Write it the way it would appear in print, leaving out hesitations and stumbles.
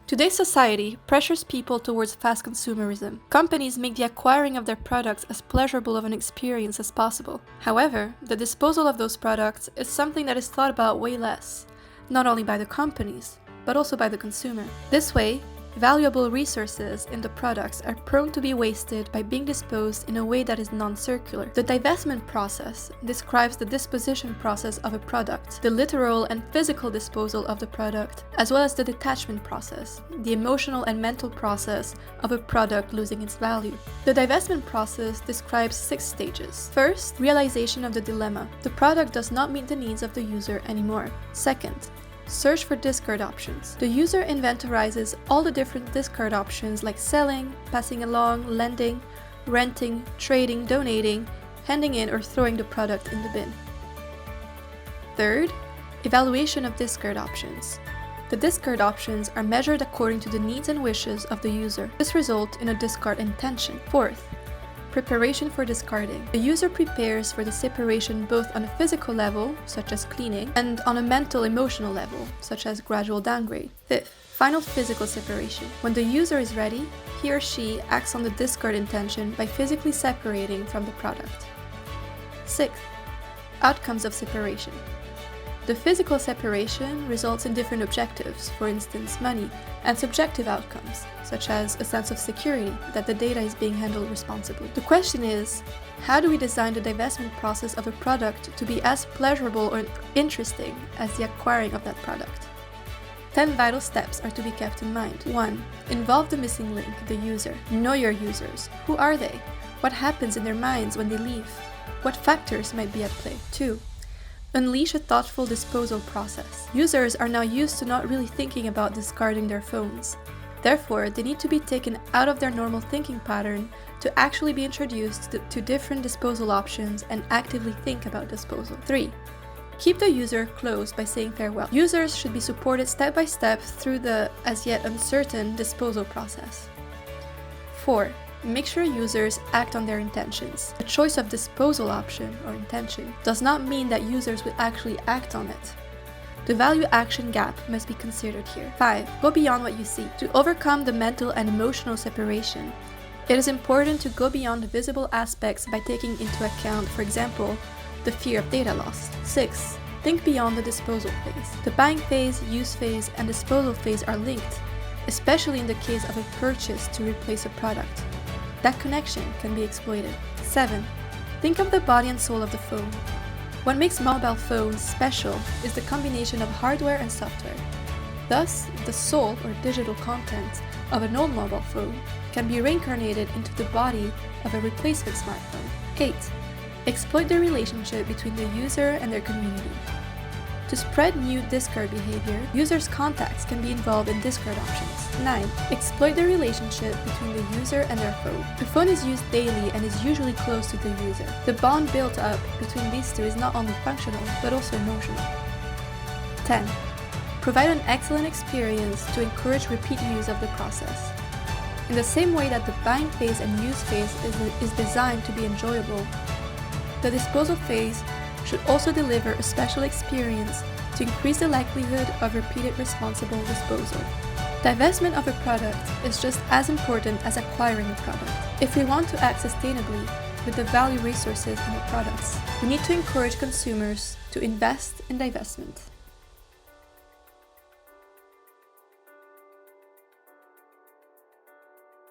Today's society pressures people towards fast consumerism. Companies make the acquiring of their products as pleasurable of an experience as possible. However, the disposal of those products is something that is thought about way less, not only by the companies, but also by the consumer. This way, valuable resources in the products are prone to be wasted by being disposed in a way that is non-circular. The divestment process describes the disposition process of a product, the literal and physical disposal of the product, as well as the detachment process, the emotional and mental process of a product losing its value. The divestment process describes 6 stages. First, realization of the dilemma. The product does not meet the needs of the user anymore. Second, search for discard options. The user inventorizes all the different discard options like selling, passing along, lending, renting, trading, donating, handing in or throwing the product in the bin. Third, evaluation of discard options. The discard options are measured according to the needs and wishes of the user. This results in a discard intention. Fourth, preparation for discarding. The user prepares for the separation both on a physical level, such as cleaning, and on a mental emotional level, such as gradual downgrade. Fifth, final physical separation. When the user is ready, he or she acts on the discard intention by physically separating from the product. Sixth, outcomes of separation. The physical separation results in different objectives, for instance money, and subjective outcomes, such as a sense of security that the data is being handled responsibly. The question is, how do we design the divestment process of a product to be as pleasurable or interesting as the acquiring of that product? 10 vital steps are to be kept in mind. 1. Involve the missing link, the user. Know your users. Who are they? What happens in their minds when they leave? What factors might be at play? 2. Unleash a thoughtful disposal process. Users are now used to not really thinking about discarding their phones. Therefore, they need to be taken out of their normal thinking pattern to actually be introduced to different disposal options and actively think about disposal. 3. Keep the user close by saying farewell. Users should be supported step by step through the as yet uncertain disposal process. 4. Make sure users act on their intentions. The choice of disposal option or intention does not mean that users will actually act on it. The value-action gap must be considered here. 5. Go beyond what you see. To overcome the mental and emotional separation, it is important to go beyond the visible aspects by taking into account, for example, the fear of data loss. 6. Think beyond the disposal phase. The buying phase, use phase, and disposal phase are linked, especially in the case of a purchase to replace a product. That connection can be exploited. 7. Think of the body and soul of the phone. What makes mobile phones special is the combination of hardware and software. Thus, the soul or digital content of an old mobile phone can be reincarnated into the body of a replacement smartphone. 8. Exploit the relationship between the user and their community. To spread new discard behavior, users' contacts can be involved in discard options. 9. Exploit the relationship between the user and their phone. The phone is used daily and is usually close to the user. The bond built up between these two is not only functional, but also emotional. 10. Provide an excellent experience to encourage repeat use of the process. In the same way that the buying phase and use phase is designed to be enjoyable, the disposal phase should also deliver a special experience to increase the likelihood of repeated responsible disposal. Divestment of a product is just as important as acquiring a product. If we want to act sustainably with the value resources in the products, we need to encourage consumers to invest in divestment.